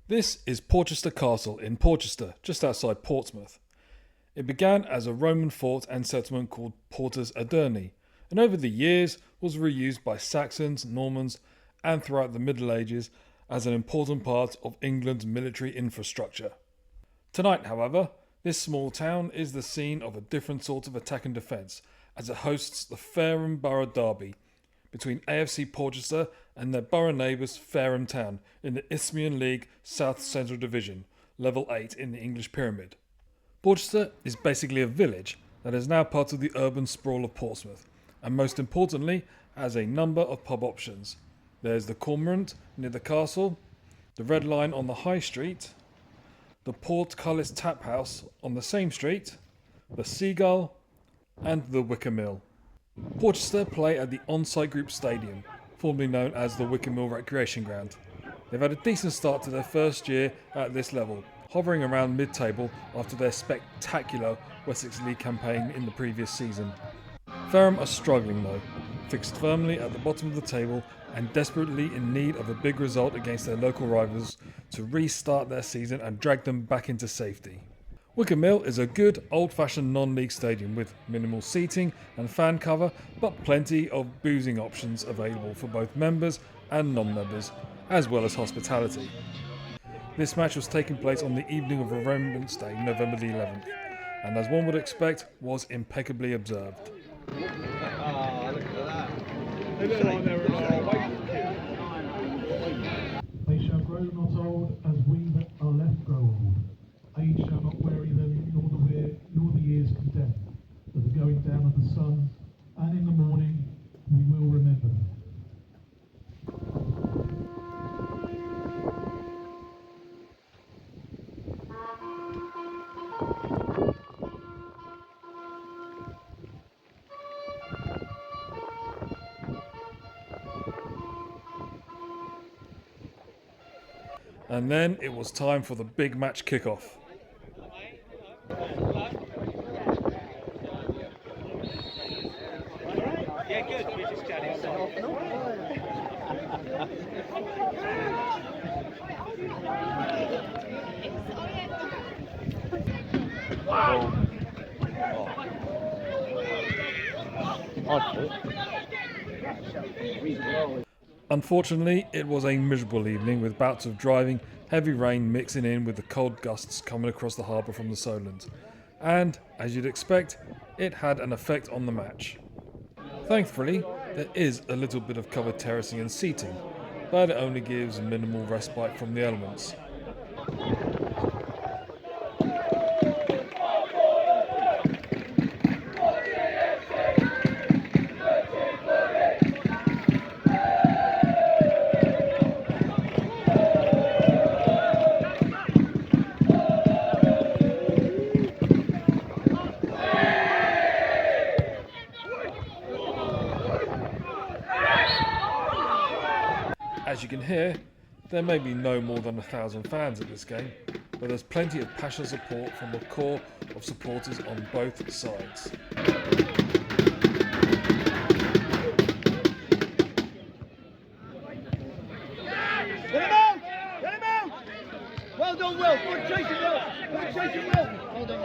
This is Portchester Castle in Portchester, just outside Portsmouth. It began as a Roman fort and settlement called Portus Aderni, and over the years was reused by Saxons, Normans, and throughout the Middle Ages as an important part of England's military infrastructure. Tonight, however, this small town is the scene of a different sort of attack and defence, as it hosts the Fareham Borough derby between AFC Portchester and their borough neighbours Fareham Town in the Isthmian League South Central Division, level 8 in the English Pyramid. Portchester is basically a village that is now part of the urban sprawl of Portsmouth, and most importantly has a number of pub options. There's the Cormorant near the castle, the Red Lion on the High Street, the Portcullis Tap House on the same street, the Seagull, and the Wicker Mill. Portchester play at the on-site group stadium, formerly known as the Wicker Mill Recreation Ground. They've had a decent start to their first year at this level, hovering around mid-table after their spectacular Wessex League campaign in the previous season. Fareham are struggling though, fixed firmly at the bottom of the table and desperately in need of a big result against their local rivals to restart their season and drag them back into safety. Wicker Mill is a good old-fashioned non-league stadium with minimal seating and fan cover, but plenty of boozing options available for both members and non-members, as well as hospitality. This match was taking place on the evening of Remembrance Day, November the 11th, and as one would expect, was impeccably observed. Look at that. They shall grow not old as we that are left grow old. Age shall not weary them, nor the years condemn. But the going down of the sun, and in the morning we will remember them. And then it was time for the big match kickoff. Yeah, good. We're just chatting. Unfortunately, it was a miserable evening with bouts of driving, heavy rain mixing in with the cold gusts coming across the harbour from the Solent. And, as you'd expect, it had an effect on the match. Thankfully, there is a little bit of covered terracing and seating, but it only gives minimal respite from the elements. As you can hear, there may be no more than 1,000 fans at this game, but there's plenty of passionate support from the core of supporters on both sides. Get him out! Get him out! Well done, Will. Good chasing, Will. Good chasing, Will. Hold on.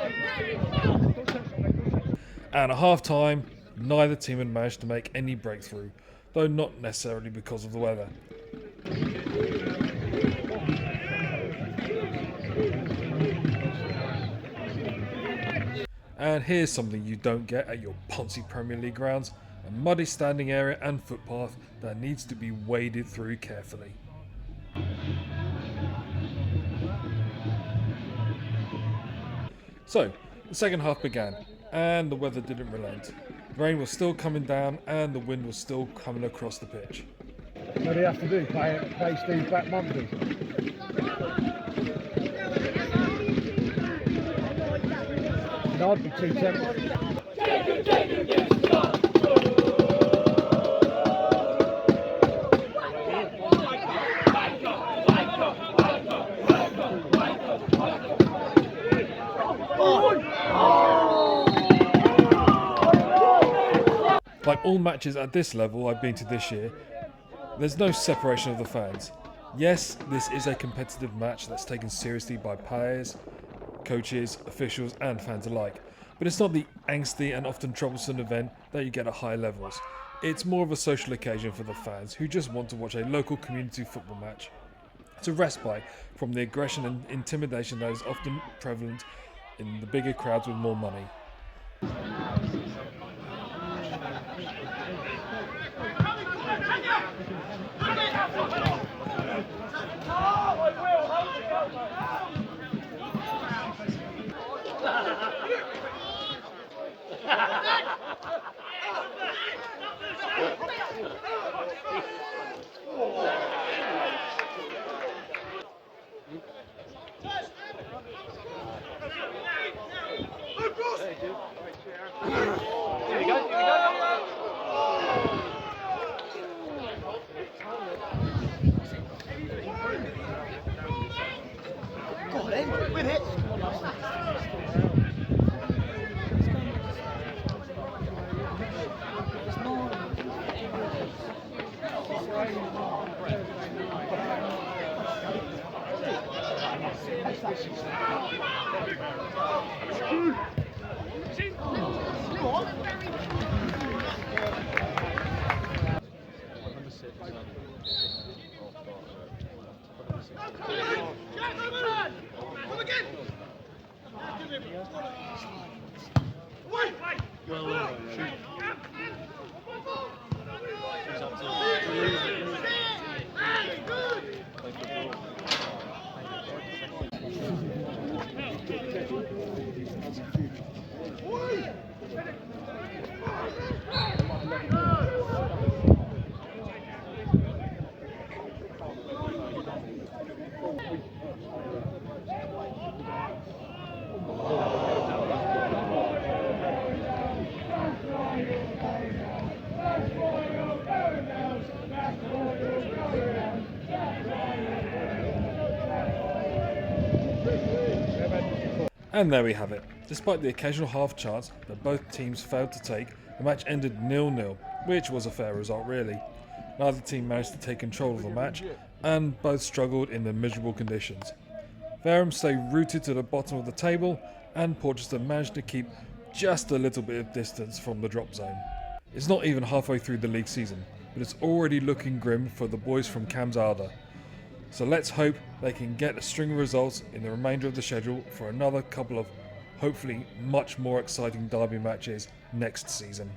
And at half-time, neither team had managed to make any breakthrough, though not necessarily because of the weather. And here's something you don't get at your poncy Premier League grounds, a muddy standing area and footpath that needs to be waded through carefully. So, the second half began, and the weather didn't relent. The rain was still coming down and the wind was still coming across the pitch. What do you have to do? Pay Steve back monthly? No, I'd be too tempted. Like all matches at this level I've been to this year, there's no separation of the fans. Yes, this is a competitive match that's taken seriously by players, coaches, officials and fans alike, but it's not the angsty and often troublesome event that you get at high levels. It's more of a social occasion for the fans who just want to watch a local community football match. It's a respite from the aggression and intimidation that is often prevalent in the bigger crowds with more money. Go on then, win it. And there we have it. Despite the occasional half chance that both teams failed to take, the match ended 0-0, which was a fair result really. Neither team managed to take control of the match, and both struggled in the miserable conditions. Fareham stayed rooted to the bottom of the table, and Portchester managed to keep just a little bit of distance from the drop zone. It's not even halfway through the league season, but it's already looking grim for the boys from Camsarda. So let's hope they can get a string of results in the remainder of the schedule for another couple of hopefully much more exciting derby matches next season.